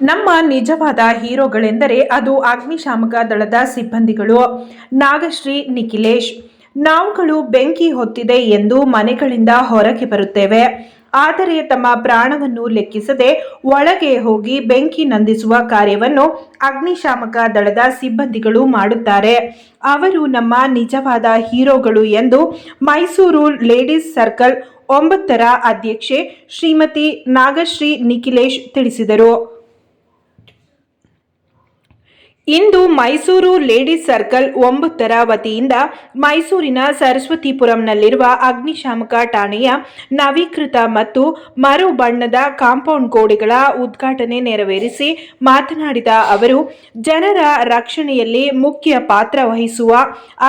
ನಮ್ಮ ನಿಜವಾದ ಹೀರೋಗಳೆಂದರೆ ಅದು ಅಗ್ನಿಶಾಮಕ ದಳದ ಸಿಬ್ಬಂದಿಗಳು. ನಾಗಶ್ರೀ ನಿಖಿಲೇಶ್. ನಾವುಗಳು ಬೆಂಕಿ ಹೊತ್ತಿದೆ ಎಂದು ಮನೆಗಳಿಂದ ಹೊರಗೆ ಬರುತ್ತೇವೆ. ಆದರೆ ತಮ್ಮ ಪ್ರಾಣವನ್ನು ಲೆಕ್ಕಿಸದೆ ಒಳಗೆ ಹೋಗಿ ಬೆಂಕಿ ನಂದಿಸುವ ಕಾರ್ಯವನ್ನು ಅಗ್ನಿಶಾಮಕ ದಳದ ಸಿಬ್ಬಂದಿಗಳು ಮಾಡುತ್ತಾರೆ. ಅವರು ನಮ್ಮ ನಿಜವಾದ ಹೀರೋಗಳು ಎಂದು ಮೈಸೂರು ಲೇಡೀಸ್ ಸರ್ಕಲ್ 9ರ ಅಧ್ಯಕ್ಷೆ ಶ್ರೀಮತಿ ನಾಗಶ್ರೀ ನಿಖಿಲೇಶ್ ತಿಳಿಸಿದರು. ಇಂದು ಮೈಸೂರು ಲೇಡೀಸ್ ಸರ್ಕಲ್ 9ರ ವತಿಯಿಂದ ಮೈಸೂರಿನ ಸರಸ್ವತಿಪುರಂನಲ್ಲಿರುವ ಅಗ್ನಿಶಾಮಕ ಠಾಣೆಯ ನವೀಕೃತ ಮತ್ತು ಮರು ಬಣ್ಣದ ಕಾಂಪೌಂಡ್ ಗೋಡೆಗಳ ಉದ್ಘಾಟನೆ ನೆರವೇರಿಸಿ ಮಾತನಾಡಿದ ಅವರು, ಜನರ ರಕ್ಷಣೆಯಲ್ಲಿ ಮುಖ್ಯ ಪಾತ್ರ ವಹಿಸುವ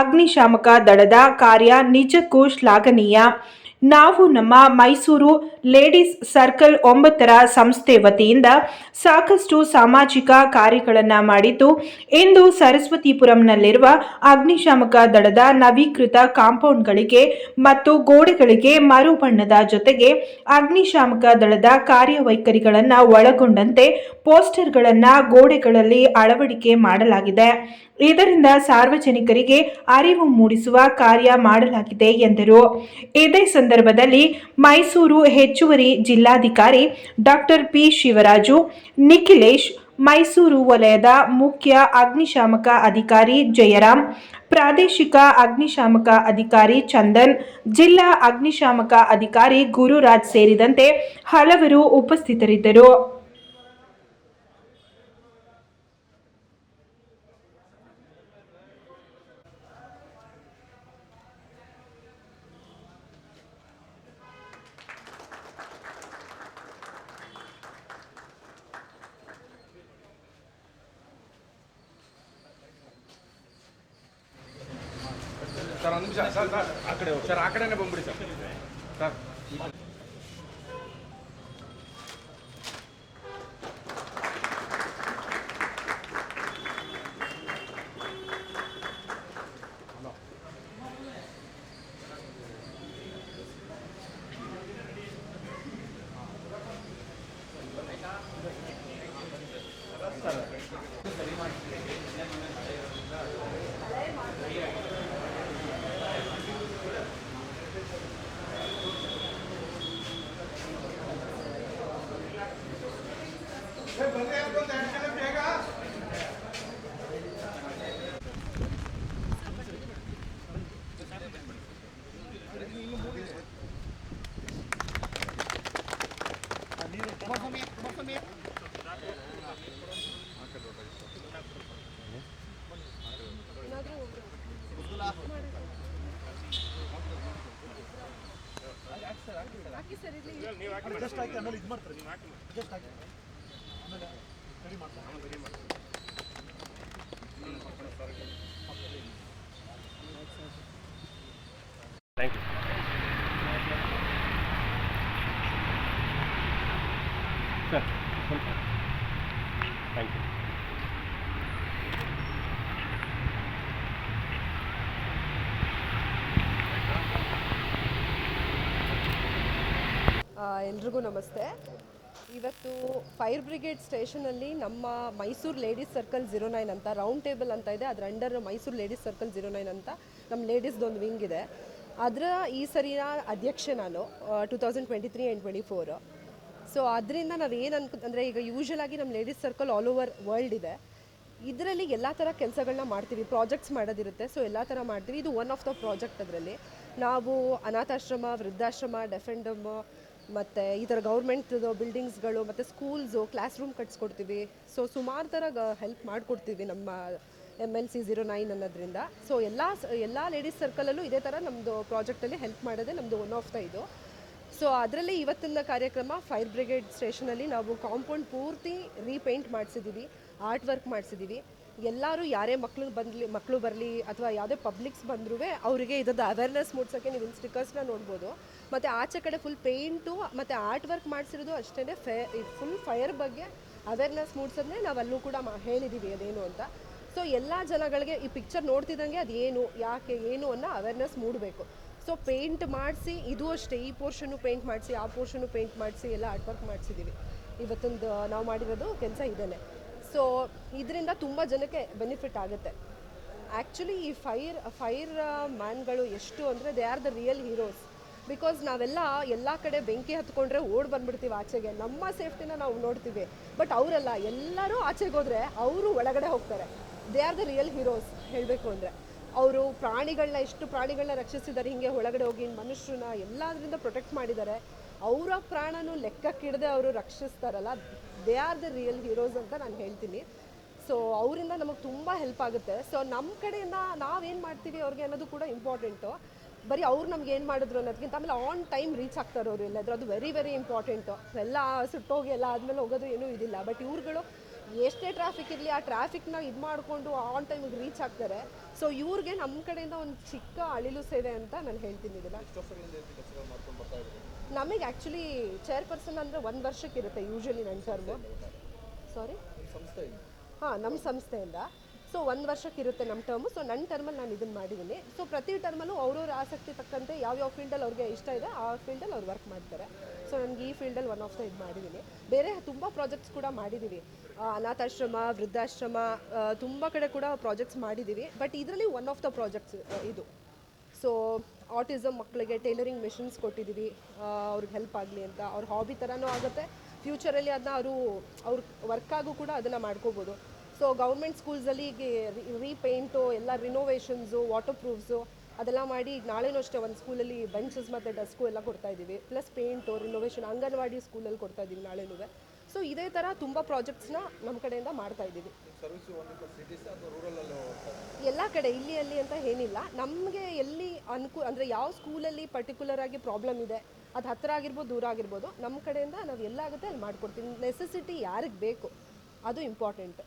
ಅಗ್ನಿಶಾಮಕ ದಳದ ಕಾರ್ಯ ನಿಜಕ್ಕೂ ಶ್ಲಾಘನೀಯ. ನಾವು ನಮ್ಮ ಮೈಸೂರು ಲೇಡೀಸ್ ಸರ್ಕಲ್ 9ರ ಸಂಸ್ಥೆ ವತಿಯಿಂದ ಸಾಕಷ್ಟು ಸಾಮಾಜಿಕ ಕಾರ್ಯಗಳನ್ನು ಮಾಡಿದ್ದು, ಇಂದು ಸರಸ್ವತಿಪುರಂನಲ್ಲಿರುವ ಅಗ್ನಿಶಾಮಕ ದಳದ ನವೀಕೃತ ಕಾಂಪೌಂಡ್ಗಳಿಗೆ ಮತ್ತು ಗೋಡೆಗಳಿಗೆ ಮರು ಬಣ್ಣದ ಜೊತೆಗೆ ಅಗ್ನಿಶಾಮಕ ದಳದ ಕಾರ್ಯವೈಖರಿಗಳನ್ನು ಒಳಗೊಂಡಂತೆ ಪೋಸ್ಟರ್ಗಳನ್ನು ಗೋಡೆಗಳಲ್ಲಿ ಅಳವಡಿಕೆ ಮಾಡಲಾಗಿದೆ. ಇದರಿಂದ ಸಾರ್ವಜನಿಕರಿಗೆ ಅರಿವು ಮೂಡಿಸುವ ಕಾರ್ಯ ಮಾಡಲಾಗಿದೆ ಎಂದರು. ಇದೇ ಸಂದರ್ಭದಲ್ಲಿ ಮೈಸೂರು ಹೆಚ್ಚುವರಿ ಜಿಲ್ಲಾಧಿಕಾರಿ ಡಾಕ್ಟರ್ ಪಿ ಶಿವರಾಜು, ನಿಖಿಲೇಶ್, ಮೈಸೂರು ವಲಯದ ಮುಖ್ಯ ಅಗ್ನಿಶಾಮಕ ಅಧಿಕಾರಿ ಜಯರಾಮ್, ಪ್ರಾದೇಶಿಕ ಅಗ್ನಿಶಾಮಕ ಅಧಿಕಾರಿ ಚಂದನ್, ಜಿಲ್ಲಾ ಅಗ್ನಿಶಾಮಕ ಅಧಿಕಾರಿ ಗುರುರಾಜ್ ಸೇರಿದಂತೆ ಹಲವರು ಉಪಸ್ಥಿತರಿದ್ದರು. ಸರ್ ಒಂದು ನಿಮಿಷ ಸರ್ ಆ ಕಡೆ ಹೋಗಿ ಸರ್, ಆ ಕಡೆನೇ ಬಂದ್ಬಿಡಿ ಸರ್. ಸರ್ ಜಸ್ಟ್ ಹಾಕಿ ಆಮೇಲೆ ಇದು ಮಾಡ್ತಾರೆ. ಜಸ್ಟ್ ಹಾಕಿ ಆಮೇಲೆ ರೆಡಿ ಮಾಡ್ತಾರೆ. Thank you sir. ಸ್ವಲ್ಪ ಥ್ಯಾಂಕ್ ಯು. ಎಲ್ರಿಗೂ ನಮಸ್ತೆ. ಇವತ್ತು ಫೈರ್ ಬ್ರಿಗೇಡ್ ಸ್ಟೇಷನಲ್ಲಿ ನಮ್ಮ ಮೈಸೂರು ಲೇಡೀಸ್ ಸರ್ಕಲ್ 09 ಅಂತ ರೌಂಡ್ ಟೇಬಲ್ ಅಂತ ಇದೆ. ಅದರ ಅಂಡರ್ ಮೈಸೂರು ಲೇಡೀಸ್ ಸರ್ಕಲ್ 09 ಅಂತ ನಮ್ಮ ಲೇಡೀಸ್ದೊಂದು ವಿಂಗ್ ಇದೆ. ಅದರ ಈ ಸರಿಯ ಅಧ್ಯಕ್ಷೆ ನಾನು 2023 ಆ್ಯಂಡ್ 24. ಸೊ ಅದರಿಂದ ನಾವೇನು ಅಂದರೆ ಈಗ ಯೂಶ್ವಲ್ ಆಗಿ ನಮ್ಮ ladies circle all over world ಇದೆ. ಇದರಲ್ಲಿ ಎಲ್ಲ ಥರ ಕೆಲಸಗಳನ್ನ ಮಾಡ್ತೀವಿ, ಪ್ರಾಜೆಕ್ಟ್ಸ್ ಮಾಡೋದಿರುತ್ತೆ. ಸೊ ಎಲ್ಲ ಥರ ಮಾಡ್ತೀವಿ. ಇದು ಒನ್ ಆಫ್ ದ ಪ್ರಾಜೆಕ್ಟ್. ಅದರಲ್ಲಿ ನಾವು ಅನಾಥಾಶ್ರಮ, ವೃದ್ಧಾಶ್ರಮ, ಡೆಫೆಂಡಮ್ ಮತ್ತು ಈ ಥರ ಗೌರ್ಮೆಂಟ್ದು ಬಿಲ್ಡಿಂಗ್ಸ್ಗಳು ಮತ್ತು ಸ್ಕೂಲ್ಸು, ಕ್ಲಾಸ್ ರೂಮ್ ಕಟ್ಸ್ಕೊಡ್ತೀವಿ. ಸೊ ಸುಮಾರು ಥರ ಹೆಲ್ಪ್ ಮಾಡಿಕೊಡ್ತೀವಿ ನಮ್ಮ MLC 09 ಅನ್ನೋದ್ರಿಂದ. ಸೊ ಎಲ್ಲ ಲೇಡೀಸ್ ಸರ್ಕಲಲ್ಲೂ ಇದೇ ಥರ ನಮ್ಮದು ಪ್ರಾಜೆಕ್ಟಲ್ಲಿ ಹೆಲ್ಪ್ ಮಾಡೋದೇ ನಮ್ಮದು ಒನ್ ಆಫ್ ದ ಇದು. ಸೊ ಅದರಲ್ಲಿ ಇವತ್ತಿನ ಕಾರ್ಯಕ್ರಮ ಫೈರ್ ಬ್ರಿಗೇಡ್ ಸ್ಟೇಷನಲ್ಲಿ ನಾವು ಕಾಂಪೌಂಡ್ ಪೂರ್ತಿ ರೀಪೇಂಟ್ ಮಾಡಿಸಿದ್ದೀವಿ, ಆರ್ಟ್ ವರ್ಕ್ ಮಾಡಿಸಿದ್ದೀವಿ. ಎಲ್ಲರೂ ಯಾರೇ ಮಕ್ಕಳು ಬರಲಿ ಅಥವಾ ಯಾವುದೇ ಪಬ್ಲಿಕ್ಸ್ ಬಂದರೂ ಅವರಿಗೆ ಇದೊಂದು ಅವೇರ್ನೆಸ್ ಮೂಡಿಸೋಕ್ಕೆ ನೀವು ಇಲ್ಲಿ ಸ್ಟಿಕರ್ಸ್ನ ನೋಡ್ಬೋದು. ಮತ್ತು ಆಚೆ ಕಡೆ ಫುಲ್ ಪೇಂಟು ಮತ್ತು ಆರ್ಟ್ ವರ್ಕ್ ಮಾಡಿಸಿರೋದು ಅಷ್ಟೇ. ಫುಲ್ ಫೈರ್ ಬಗ್ಗೆ ಅವೇರ್ನೆಸ್ ಮೂಡಿಸೋದನ್ನೇ ನಾವು ಅಲ್ಲೂ ಕೂಡ ಹೇಳಿದ್ದೀವಿ ಅದೇನು ಅಂತ. ಸೊ ಎಲ್ಲ ಜನಗಳಿಗೆ ಈ ಪಿಕ್ಚರ್ ನೋಡ್ತಿದ್ದಂಗೆ ಅದೇನು, ಯಾಕೆ, ಏನು ಅನ್ನೋ ಅವೇರ್ನೆಸ್ ಮೂಡಬೇಕು. ಸೊ ಪೇಂಟ್ ಮಾಡಿಸಿ, ಇದು ಅಷ್ಟೇ, ಈ ಪೋರ್ಷನ್ನು ಪೇಂಟ್ ಮಾಡಿಸಿ, ಆ ಪೋರ್ಷನ್ನು ಪೇಂಟ್ ಮಾಡಿಸಿ ಎಲ್ಲ ಆರ್ಟ್ ವರ್ಕ್ ಮಾಡಿಸಿದ್ದೀವಿ. ಇವತ್ತೊಂದು ನಾವು ಮಾಡಿರೋದು ಕೆಲಸ ಇದೇನೆ. ಸೊ ಇದರಿಂದ ತುಂಬ ಜನಕ್ಕೆ ಬೆನಿಫಿಟ್ ಆಗುತ್ತೆ. ಆ್ಯಕ್ಚುಲಿ ಈ ಫೈರ್ ಮ್ಯಾನ್ಗಳು ಎಷ್ಟು ಅಂದರೆ they are the real heroes. Because ನಾವೆಲ್ಲ ಎಲ್ಲ ಕಡೆ ಬೆಂಕಿ ಹತ್ಕೊಂಡ್ರೆ ಓಡ್ ಬಂದ್ಬಿಡ್ತೀವಿ ಆಚೆಗೆ, ನಮ್ಮ ಸೇಫ್ಟಿನ ನಾವು ನೋಡ್ತೀವಿ. ಬಟ್ ಅವರೆಲ್ಲ ಎಲ್ಲರೂ ಆಚೆಗೆ ಹೋದರೆ ಅವರು ಒಳಗಡೆ ಹೋಗ್ತಾರೆ. They are the real heroes ಹೇಳಬೇಕು ಅಂದರೆ. ಅವರು ಎಷ್ಟು ಪ್ರಾಣಿಗಳನ್ನ ರಕ್ಷಿಸಿದ್ದಾರೆ, ಹಿಂಗೆ ಒಳಗಡೆ ಹೋಗಿ ಮನುಷ್ಯರನ್ನ ಎಲ್ಲದರಿಂದ ಪ್ರೊಟೆಕ್ಟ್ ಮಾಡಿದ್ದಾರೆ. ಅವರ ಪ್ರಾಣನೂ ಲೆಕ್ಕಕ್ಕಿಡದೆ ಅವರು ರಕ್ಷಿಸ್ತಾರಲ್ಲ, they are the real heroes ಅಂತ ನಾನು ಹೇಳ್ತೀನಿ. ಸೊ ಅವರಿಂದ ನಮಗೆ ತುಂಬ ಹೆಲ್ಪ್ ಆಗುತ್ತೆ. ಸೊ ನಮ್ಮ ಕಡೆಯಿಂದ ನಾವೇನು ಮಾಡ್ತೀವಿ ಅವ್ರಿಗೆ ಅನ್ನೋದು ಕೂಡ ಇಂಪಾರ್ಟೆಂಟು. ಬರೀ ಅವ್ರು ನಮ್ಗೆ ಏನು ಮಾಡಿದ್ರು ಅನ್ನೋದಕ್ಕಿಂತ ಆಮೇಲೆ ಆನ್ ಟೈಮ್ ರೀಚ್ ಆಗ್ತಾರೆ ಅವರು ಎಲ್ಲಾದರೂ, ಅದು ವೆರಿ ವೆರಿ ಇಂಪಾರ್ಟೆಂಟು. ಎಲ್ಲ ಸುಟ್ಟೋಗಿ ಎಲ್ಲ ಆದಮೇಲೆ ಹೋಗೋದು ಏನೂ ಇದಿಲ್ಲ. ಬಟ್ ಇವ್ರುಗಳು ಎಷ್ಟೇ ಟ್ರಾಫಿಕ್ ಇರಲಿ ಆ ಟ್ರಾಫಿಕ್ನ ಇದು ಮಾಡಿಕೊಂಡು ಆನ್ ಟೈಮಿಗೆ ರೀಚ್ ಆಗ್ತಾರೆ. ಸೊ ಇವ್ರಿಗೆ ನಮ್ಮ ಕಡೆಯಿಂದ ಒಂದು ಚಿಕ್ಕ ಅಳಿಲು ಸೇವೆ ಅಂತ ನಾನು ಹೇಳ್ತೀನಿ ಇದನ್ನು. ನಮಗೆ ಆ್ಯಕ್ಚುಲಿ ಚೇರ್ಪರ್ಸನ್ ಅಂದರೆ 1 ವರ್ಷಕ್ಕಿರುತ್ತೆ ಯೂಶ್ವಲಿ ನನ್ನ ಟರ್ಮು. ಸಾರಿ, ಹಾಂ, ನಮ್ಮ ಸಂಸ್ಥೆಯಿಂದ. ಸೊ 1 ವರ್ಷಕ್ಕಿರುತ್ತೆ ನಮ್ಮ ಟರ್ಮು. ಸೊ ನನ್ನ ಟರ್ಮಲ್ಲಿ ನಾನು ಇದನ್ನು ಮಾಡಿದ್ದೀನಿ. ಸೊ ಪ್ರತಿ ಟರ್ಮಲ್ಲೂ ಅವ್ರವ್ರ ಆಸಕ್ತಿ ತಕ್ಕಂತೆ ಯಾವ್ಯಾವ ಫೀಲ್ಡಲ್ಲಿ ಅವ್ರಿಗೆ ಇಷ್ಟ ಇದೆ ಆ ಫೀಲ್ಡಲ್ಲಿ ಅವ್ರು ವರ್ಕ್ ಮಾಡ್ತಾರೆ. ಸೊ ನನಗೆ ಈ ಫೀಲ್ಡಲ್ಲಿ ಒನ್ ಆಫ್ ದ ಇದು ಮಾಡಿದ್ದೀನಿ. ಬೇರೆ ತುಂಬ ಪ್ರಾಜೆಕ್ಟ್ಸ್ ಕೂಡ ಮಾಡಿದ್ದೀವಿ. ಅನಾಥಾಶ್ರಮ, ವೃದ್ಧಾಶ್ರಮ, ತುಂಬ ಕಡೆ ಕೂಡ ಪ್ರಾಜೆಕ್ಟ್ಸ್ ಮಾಡಿದ್ದೀವಿ. ಬಟ್ ಇದರಲ್ಲಿ ಒನ್ ಆಫ್ ದ ಪ್ರಾಜೆಕ್ಟ್ಸ್ ಇದು. ಸೊ ಆಟಿಸಮ್ ಮಕ್ಕಳಿಗೆ ಟೈಲರಿಂಗ್ ಮಿಷನ್ಸ್ ಕೊಟ್ಟಿದ್ದೀವಿ, ಅವ್ರಿಗೆ ಹೆಲ್ಪ್ ಆಗಲಿ ಅಂತ. ಅವ್ರ ಹಾಬಿ ಥರನೂ ಆಗುತ್ತೆ, ಫ್ಯೂಚರಲ್ಲಿ ಅದನ್ನ ಅವ್ರ ವರ್ಕಾಗೂ ಕೂಡ ಅದನ್ನು ಮಾಡ್ಕೋಬೋದು. ಸೊ ಗೌರ್ಮೆಂಟ್ ಸ್ಕೂಲ್ಸಲ್ಲಿ ರೀಪೇಂಟು, ಎಲ್ಲ ರಿನೋವೇಷನ್ಸು, ವಾಟರ್ ಪ್ರೂಫ್ಸು ಅದೆಲ್ಲ ಮಾಡಿ ಈಗ ನಾಳೆನೂ ಅಷ್ಟೇ ಒಂದು ಸ್ಕೂಲಲ್ಲಿ ಬೆಂಚಸ್ ಮತ್ತು ಡೆಸ್ಕು ಎಲ್ಲ ಕೊಡ್ತಾಯಿದ್ದೀವಿ. ಪ್ಲಸ್ ಪೇಂಟು, ರಿನೋವೇಷನ್ ಅಂಗನವಾಡಿ ಸ್ಕೂಲಲ್ಲಿ ಕೊಡ್ತಾಯಿದ್ದೀವಿ ನಾಳೆನೂ. ಸೊ ಇದೇ ಥರ ತುಂಬ ಪ್ರಾಜೆಕ್ಟ್ಸ್ನ ನಮ್ಮ ಕಡೆಯಿಂದ ಮಾಡ್ತಾಯಿದ್ದೀವಿ. ಎಲ್ಲ ಕಡೆ ಇಲ್ಲಿ ಅಲ್ಲಿ ಅಂತ ಏನಿಲ್ಲ. ನಮಗೆ ಎಲ್ಲಿ ಅಂದರೆ ಯಾವ ಸ್ಕೂಲಲ್ಲಿ ಪರ್ಟಿಕ್ಯುಲರ್ ಆಗಿ ಪ್ರಾಬ್ಲಮ್ ಇದೆ, ಅದು ಹತ್ತಿರ ಆಗಿರ್ಬೋದು ದೂರ ಆಗಿರ್ಬೋದು, ನಮ್ಮ ಕಡೆಯಿಂದ ನಾವು ಎಲ್ಲಾಗುತ್ತೆ ಅಲ್ಲಿ ಮಾಡಿಕೊಡ್ತೀವಿ. ನೆಸೆಸಿಟಿ ಯಾರಿಗೆ ಬೇಕು ಅದು ಇಂಪಾರ್ಟೆಂಟ್.